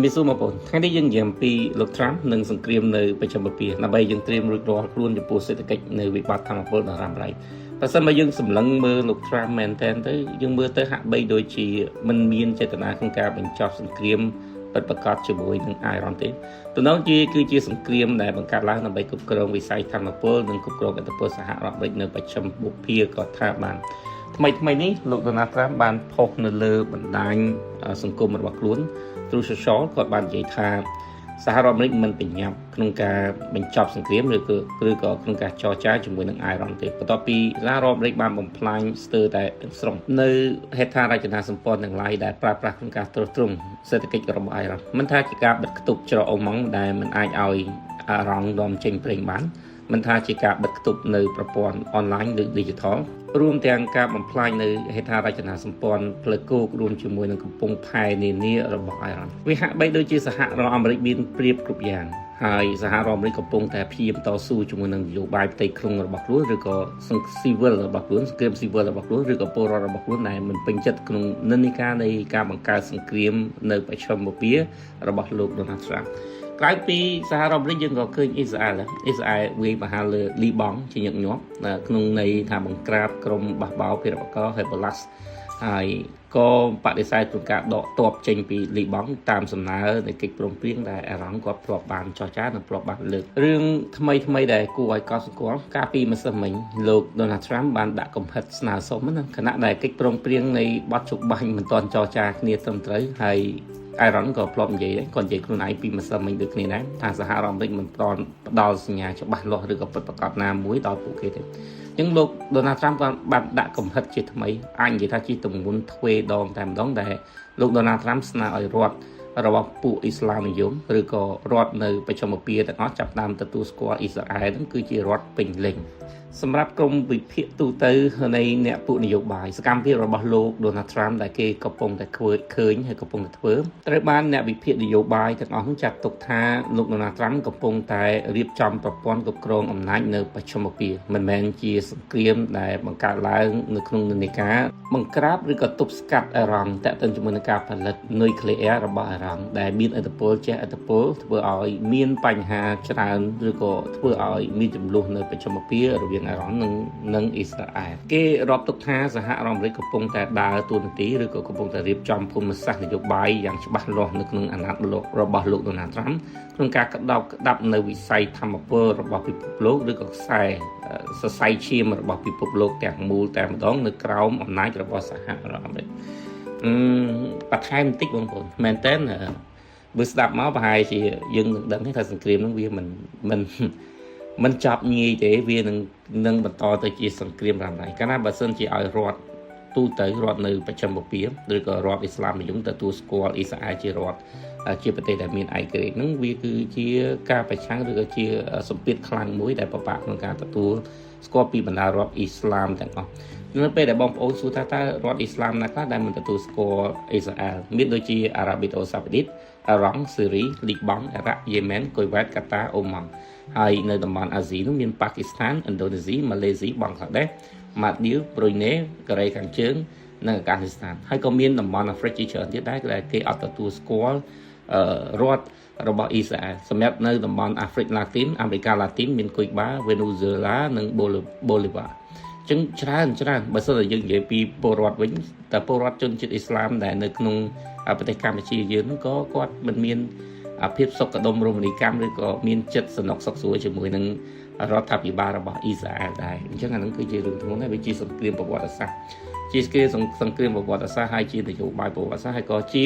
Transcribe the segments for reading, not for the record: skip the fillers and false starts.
มีสู้มาปนทั้งที่ยังเยี่ยมปีลูกทรัมป์หนึ่งสงครามในประชาชนปีนับไปยังเตรียมรุกรอนครูนจะปูเศรษฐกิจในวิบัติทางปนรำไรแต่สมัยยังสำลังมือลูกทรัมป์แมนแทนเตยังมือเตหักใบโดยชีมันมีเจตนาของการเป็นจอบสงครามประกอบจมูกหนึ่งไอรอนเต้ตัวน้องจีคือจีสงครามในบังการล้างนับไปกุบกรองวิสัยทางปนหนึ่งกุบกรองกันตะปนสหรัฐในประชาชนบุพเพก่อท่าบานทำไมนี้ลูกโดนัลด์ทรัมป์บานพกเนื้อเลือบรรดาสังคมมันบักล้วนตรูชอก็บานใหญ่ทาสหรัฐอเมริกมันเป็นยับโครงการเป็นจอบสังเกตหรือก็โครงการจอจ้าจมูกหนึ่งไอรอนเตต่อปีสหรัฐอเมริกบานบ่มพลายสเตอร์แต่สมในเหตุการณ์ราชนาสัมปอนอย่างไรได้ปราบโครงการตรงเศรษฐกิจระบบไอรอนมันท่าจิกาบัดกระตุกจรอมังได้มันอายเอารองดอมเชงเพลงบ้านมันท่าจิกาบัดกระตุกในประปอนออนไลน์หรือดิจิทัลรวมแต่การบ่มพลายในเหตุการณ์ราชนาสัมปอนเพลโกรวมจมูกหนึ่งกำปงภายในนี้ระบบไอรอนวิหารใบโดยจีสหรัฐอเมริกบินเปรียบกรุบอย่างให้สหรัฐอเมริกกำปงแต่พีมต่อสู้จมูกหนึ่งอยู่ใบไตคลุงระบบล้วนหรือก็สังซีเวอร์ระบบล้วนเกมซีเวอร์ระบบล้วนหรือก็โปรระบบล้วนไหนมันเป็นจัดกลุ่มนันนิการในการบังการสังเกตในประชาชนบุพเพระบบโลกโดนัลด์ทรัมป์กลายปีสหรัฐอเมริกยังก็เคยอิสราเอลวิ่งมาหาเลยลีบองที่ยังยกขนมในทางบังกราบกรมบาเบาเพื่อก็เฮเบลัสก็ปฏิเสธตุนการดอกตบเจงปีลีบองตามสำนักในกิจกรมเพียงได้ร้องก็ปลอบบานจอจ้าและปลอบบานเลือกเรื่องทำไมได้กูไอ้ก็สกัดกาปีมาสมัยโลกโดนัลด์ทรัมป์บานดักกำพัดสนาสมนั้นขณะได้กิจกรมเพียงในบัตรจุบันมันตอนจอจ้าเนี่ยตั้งแต่ให้ไอรอนก็พร้อมใหญ่ก่อนใหญ่คนไหนปีมาสมัยดึกนี่นะทางสหรัฐอเมริกมันตอนดาวสัญญาจะบ้านหลอกหรือกับประกอบนามุ้ยดาวปูเกตยังโลกโดนัลด์ทรัมป์ก็บัตรดักกำพัดจิตทำไมอันยี่ท่าจีตุ่มวุ้นทเวดองแต่ดองได้โลกโดนัลด์ทรัมป์สนาไอรอดระบบปูอิสลามนิยมหรือก็รอดในประชาชนเปียแต่ก็จับตามตะตูสกออิสราเอลนั่นคือจีรอดเป็นเล็งสำหรับกรมวิพิตูเตอร์ในเนี่ยปุนโยบายสกรรมที่ระบบโลกโดนัลด์ทรัมป์ได้เกกระปงแต่เคยให้กระปงแต่เพิ่มแต่บ้านเนี่ยวิพินโยบายแต่ก็ต้องจับตกท้าลูกโดนัลด์ทรัมป์กระปงแต่เรียบจำประปอนกับกรองอำนาจในประชาชนเปียมันแมนจีสเกรียมได้บังการล้างในครุงนิกาบังกราบหรือก็ตุบสกัดอารมณ์แต่ต้นจมูกการผลิตนุยเคลียร์ระบบอารมณ์ได้มีอัตโปลเจอัตโปลเพื่อเอามีนปัญหาชราหรือก็เพื่อเอามีจำนวนในประชาชนเปียระเบียงอารมณ์นังอิสราเอลเกรอบตกท้าสหรัฐอเมริกกำปงแต่ดาวตัวนึงตีหรือกำปงแต่เรียบจอมภูมิศาสตร์นโยบายอย่างฉบับหลอกในกลุ่มอนาคตโลกระบอบโลกโดนัลด์ทรัมป์โครงการกระดับในวิสัยธรรมเปอร์ระบอบพิภพโลกหรือก็ใส่เชียมระบอบพิภพโลกแต่มูลแต่มาต้องในกราวอำนาจระบอบสหรัฐอเมริกประเทศมันติ๊กบางคนแมนเทนบริษัทมาไปที่ยังดังให้ทางสังเกตน้องเวียมันจับงี้เดี๋ยวเวียนึงบรรทอตัวจีสังเกตรำไรก็น่าบัดเซนจีเอารอดตู้เตยรอดในประจำบุพเพหรือก็รอดอิสลามในยุคแต่ตัวสกอลอิสราเอลจีรอดจีประเทศแต่มีไอเกรดนั่งเวียคือจีการไปช้างหรือก็จีสมปิดคลังมุ้ยแต่ประปากของการตัวสกอลปีบรรดารอดอิสลามแต่ก็นั่นเป็นแต่บอมโอสุธาตารอดอิสลามนะครับได้มันตัวสกอลอิสราเอลมิดโดยจีอาหรับิโตซาอุดิอาหรังซีรีลิบันอิรักเยเมนกุเวตกาตาร์โอมันហើយនៅតំបន់អាស៊ីនោះមានប៉ាគីស្ថានឥណ្ឌូនេស៊ីម៉ាឡេស៊ីបង់ក្លាដេសម៉ាឌីវប្រូណេកូរ៉េខាងជើងនិងអាហ្គានីស្ថានហើយក៏មានតំបន់អាហ្វ្រិកជាច្រើនទៀតដែរដែលគេអត់ទទួលស្គាល់រដ្ឋរបស់អ៊ីស្រាអែលសម្រាប់នៅតំបន់អាហ្វ្រិកឡាទីនអាមេរិកឡាទីនមានគុយបាវេណូហ្សេឡានិងបូលីវ៉ាចឹងច្រើនបើសិនតែយើងនិយាយពីពលរដ្ឋវិញតែពលរដ្ឋជនជាតិអ៊ីស្លាមដែលនៅក្នុងប្រទេសកម្ពុជាយើងក៏គាត់មិនមានភាពសុខដុមរមណីកម្មឬក៏មានចិត្តសំណុកសុខស្រួលជាមួយនឹងរដ្ឋាភិបាលរបស់អ៊ីស្រាអែលដែរអញ្ចឹងអានឹងគឺជារឿងធ្ងន់ដែរវាជាសង្គ្រាមប្រវត្តិសាស្ត្រជាសង្គ្រាមប្រវត្តិសាស្ត្រហើយជានយោបាយប្រវត្តិសាស្ត្រហើយក៏ជា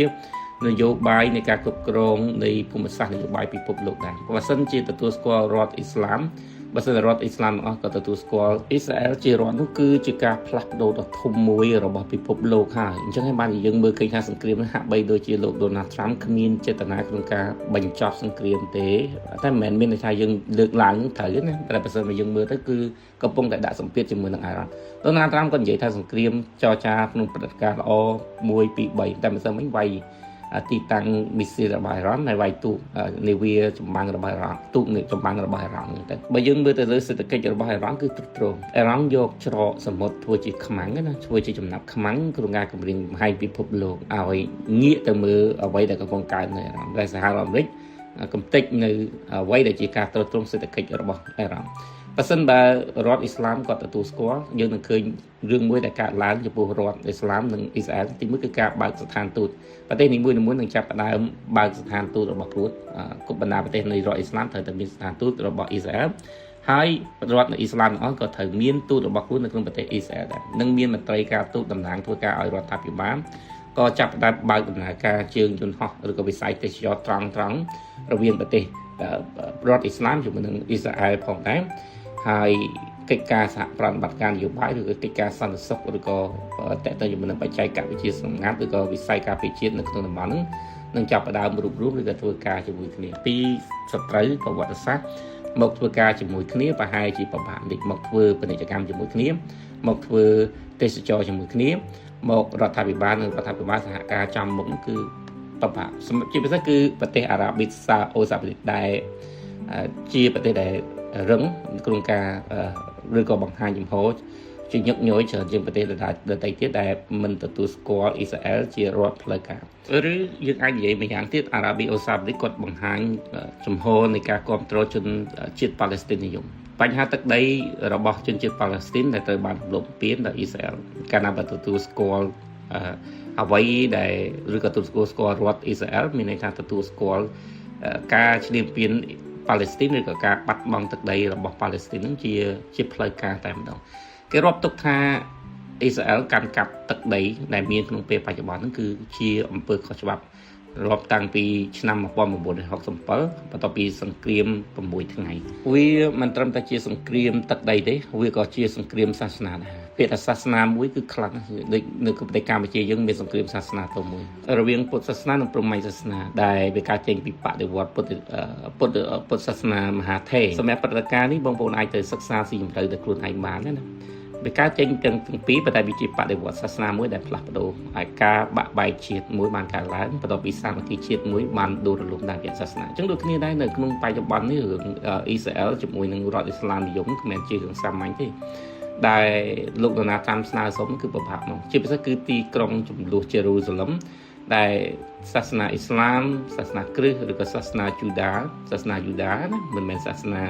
នយោបាយនៃការគ្រប់គ្រងនៃភូមិសាស្ត្រនយោបាយពិភពលោកដែរបើសិនជាទទួលស្គាល់រដ្ឋអ៊ីស្លាមបើសិនរដ្ឋអ៊ីស្លាមទាំងអស់ក៏ទទួលស្គាល់អ៊ីស្រាអែលជារដ្ឋនោះគឺជាការផ្លាស់ប្ដូរដ៏ធំមួយរបស់ពិភពលោកហើយអញ្ចឹងហើយបានយើងមើលឃើញថាសង្គ្រាមនេះហាក់បីដូចជាលោកដូណាល់ด์ត្រាំគ្មានចេតនាក្នុងការបញ្ចប់សង្គ្រាមទេតែមិនមែនមានន័យថាយើងលើកឡើងនឹងត្រូវណាតែបើសិនមកយើងមើលទៅគឺកំពុងតែដាក់សម្ពាធជាមួយនឹងអ៊ីរ៉ានដូណាល់ด์ត្រាំក៏និយាយថាសង្គ្រាមចរចាក្នុងព្រឹត្តិការណ៍ល្អ1 2 3តែមិនសិនវិញវាយ ទីតាំងមីស៊ីលរបស់អ៊ីរ៉ាននៅវាយទូកនាវាចម្បាំងរបស់អ៊ីរ៉ានទូកនេះចម្បាំងរបស់អ៊ីរ៉ានតែបើយើងមើលទៅលើសេដ្ឋកិច្ចរបស់អ៊ីរ៉ានគឺទ្រុឌទ្រោមអ៊ីរ៉ានយកច្រកសមុទ្រធ្វើជាខ្មាំងណាធ្វើជាចំណាប់ខ្មាំងក្នុងការគម្រាមកំហែងពិភពលោកឲ្យងាកទៅមើលអ្វីដែលកំពុងកើតនៅអ៊ីរ៉ានដែលសហរដ្ឋអាមេរិកកំទេចនៅអ្វីដែលជាការទ្រុឌទ្រោមសេដ្ឋកិច្ចរបស់អ៊ីរ៉ានបើសិនបើរដ្ឋអ៊ីស្លាមគាត់ទទួលស្គាល់យើងនឹងឃើញរឿងមួយដែលកើតឡើងចំពោះរដ្ឋអ៊ីស្លាមនិងអ៊ីស្រាអែលទីមួយគឺការបើកស្ថានទូតប្រទេសនីមួយៗនឹងចាប់ផ្ដើមបើកស្ថានទូតរបស់ខ្លួនគ្រប់បណ្ដាប្រទេសនៃរដ្ឋអ៊ីស្លាមត្រូវតែមានស្ថានទូតរបស់អ៊ីស្រាអែលហើយរដ្ឋអ៊ីស្លាមទាំងអស់ក៏ត្រូវមានទូតរបស់ខ្លួននៅក្នុងប្រទេសអ៊ីស្រាអែលដែរនិងមានមន្ត្រីការទូតតំណាងធ្វើការឲ្យរដ្ឋាភិបាលក៏ចាប់ផ្ដើមបើកដំណើរការជើងយន្តហោះឬក៏វិស័យទេសចរត្រង់រវាងប្រទេសរដ្ឋអ៊ីស្លាមជាមួយនឹងអ៊ីស្រាអែលផងដែរហើយកិច្ចការសហប្រតិបត្តិការនយោបាយឬក៏កិច្ចការសន្តិសុខឬក៏តេតើជាមួយនឹងបច្ចេកវិទ្យាសម្ងាត់ឬក៏វិស័យការពារជាតិនៅក្នុងតំបន់ហ្នឹងនឹងចាប់ផ្ដើមរួបរวมឬក៏ធ្វើការជាមួយគ្នាពីសត្រូវប្រវត្តិសាស្ត្រមកធ្វើការជាមួយគ្នាប្រហែលជាប្រហែលនេះមកធ្វើពាណិជ្ជកម្មជាមួយគ្នាមកធ្វើទេសចរជាមួយគ្នាមករដ្ឋាភិបាលនិងរដ្ឋាភិបាលសហការចំមុខគឺប្រហែលជាពិសេសគឺប្រទេសអារ៉ាប៊ីសាអូសាដែលជាប្រទេសដែលរឹងក្នុងការឬក៏បង្ហាញចំហជាញឹកញយច្រើនជាងប្រទេសដទៃទៀតដែលមិនទទួលស្គាល់អ៊ីស្រាអែលជារដ្ឋផ្លូវការឬយើងអាចនិយាយម្យ៉ាងទៀតអារ៉ាប៊ីអូសាគាត់បង្ហាញចំហនៃការគ្រប់គ្រងជនជាតិប៉ាឡេស្ទីននិយមបញ្ហាទឹកដីរបស់ជនជាតិប៉ាឡេស្ទីនដែលត្រូវបានរំលោភបំពានដោយអ៊ីស្រាអែលកាលណាបើទទួលស្គាល់អ្វីដែលឬក៏ទទួលស្គាល់រដ្ឋអ៊ីស្រាអែលមានន័យថាទទួលស្គាល់ការឈ្លានពានប៉ាឡេស្ទីនឬក៏ការបាត់បង់ទឹកដីរបស់ប៉ាឡេស្ទីននឹងជាផ្លូវការតែម្ដងគេរាប់ទុកថាអ៊ីស្រាអែលកាន់កាប់ទឹកដីដែលមានក្នុងពេលបច្ចុប្បន្នហ្នឹងគឺជាអំពើខុសច្បាប់រាប់តាំងពីឆ្នាំ1967បន្ទាប់ពីសង្គ្រាម6ថ្ងៃវាមិនត្រឹមតែជាសង្គ្រាមទឹកដីទេវាក៏ជាសង្គ្រាមសាសនាដែរពាក្យថាសាសនាមួយគឺខ្លាំងដូចនៅប្រទេសកម្ពុជាយើងមានសង្គ្រាមសាសនាទៅមួយរវាងពុទ្ធសាសនានិងព្រហ្មញ្ញសាសនាដែលវាកើតចេញពីបដិវត្តពុទ្ធសាសនាមហាថេរសម្រាប់ព្រឹត្តិការណ៍នេះបងប្អូនអាចទៅសិក្សាស៊ីជម្រៅទៅខ្លួនឯងបានណាវាកើតចេញទាំងពីរប៉ុន្តែវាជាបដិវត្តសាសនាមួយដែលផ្លាស់ប្ដូរហើយការបាក់បែកជាតិមួយបានកើតឡើងបន្ទាប់ពីសាមគ្គីជាតិមួយបានដួលរលំតាមរយៈសាសនាអញ្ចឹងដូចគ្នាដែរនៅក្នុងបច្ចុប្បន្ននេះរឿងអ៊ីស្រាអែលជាមួយនឹងរដ្ឋអ៊ីស្លាមនិយមគ្មានជារឿងសាមញ្ញទេដែលលោកដូណាល់ត្រាំស្នើសុំគឺប្រផាក់មកជាពិសេសគឺទីក្រុងចំនួនយេរូសាឡឹមដែលសាសនាអ៊ីស្លាមសាសនាគ្រិស្តឬក៏សាសនាយូដាណាមិនមែនសាសនា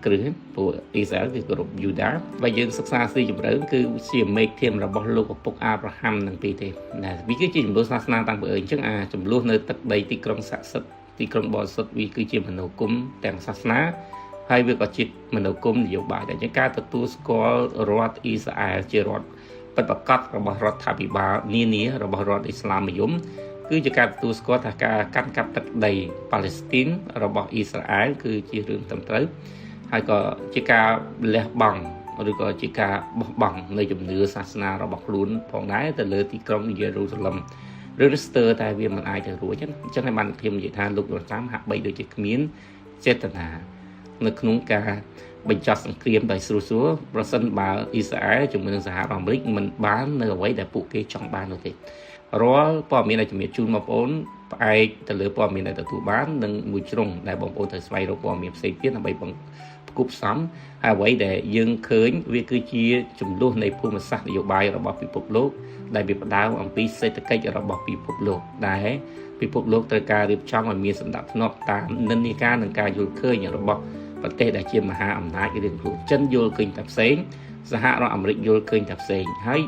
គ្រឹះពួកអ៊ីស្រាអែលគឺគោរពយូដាបើយើងសិក្សាស៊ីជម្រៅគឺជាមេឃធាមរបស់លោកឪពុកអាប់រ៉ាហាំនឹងពីទេណាវាគឺជាចំនួនសាសនាតាំងពីអញ្ចឹងចំនួននៅទឹកដីទីក្រុងស័ក្តិសិទ្ធិទីក្រុងបរិសុទ្ធវាគឺជាមនោគមទាំងសាសនាហើយវាក៏ជាមនោគមនយោបាយដែរជាការទទួលស្គាល់រដ្ឋអ៊ីស្រាអែលជារដ្ឋពិតប្រាកដរបស់រដ្ឋាភិបាលនានារបស់រដ្ឋអ៊ីស្លាមនិយមគឺជាការទទួលស្គាល់ថាការកាន់កាប់ទឹកដីប៉ាឡេស្ទីនរបស់អ៊ីស្រាអែលគឺជារឿងត្រឹមត្រូវហើយក៏ជាការលះបង់ឬក៏ជាការបោះបង់នៃជំនឿសាសនារបស់ខ្លួនផងដែរទៅលើទីក្រុងយេរូសាឡឹមឬស្ទើរតែវាមិនអាចទៅរួចទេអញ្ចឹងហើយបានខ្ញុំនិយាយថាលោករដ្ឋាភិបាលហាក់បីដូចជាគ្មានចេតនានៅក្នុងការបញ្ចប់សង្គ្រាមដោយស្រួលប្រសិនបើអ៊ីស្រាអែលជាមួយនឹងសហរដ្ឋអាមេរិកមិនបាននៅអ្វីដែលពួកគេចង់បាននោះទេរាល់ព័ត៌មានដែលជំរាបជូនបងប្អូនផ្អែកទៅលើព័ត៌មានដែលទទួលបាននិងមួយជ្រុងដែលបងប្អូនត្រូវស្វែងរកព័ត៌មានផ្សេងទៀតដើម្បីផ្គប់ផ្សំហើយអ្វីដែលយើងឃើញវាគឺជាចំនួននៃភូមិសាស្ត្រនយោបាយរបស់ពិភពលោកដែលវាផ្ដើមអំពីសេដ្ឋកិច្ចរបស់ពិភពលោកដែលពិភពលោកត្រូវការរៀបចំឲ្យមានសណ្ដាប់ធ្នាប់តាមនិន្នាការនិងការយល់ឃើញរបស់ប្រទេសដែលជាមហាអំណាចរៀងខ្លួនចិនយល់ឃើញតែផ្សេងសហរដ្ឋអាមេរិកយល់ឃើញតែផ្សេងហើយ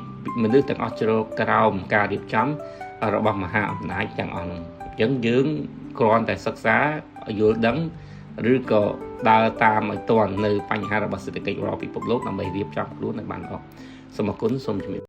មនុស្សទាំងអស់ជ្រកក្រោមការរៀបចំរបស់មហាអំណាចទាំងអស់នោះអញ្ចឹងយើងគ្រាន់តែសិក្សាយល់ដឹងឬក៏ដើរតាមឲ្យទាន់នៅបញ្ហារបស់សេដ្ឋកិច្ចរបស់ពិភពលោកដើម្បីរៀបចំខ្លួនឲ្យបានល្អសូមអរគុណសូមជំរាប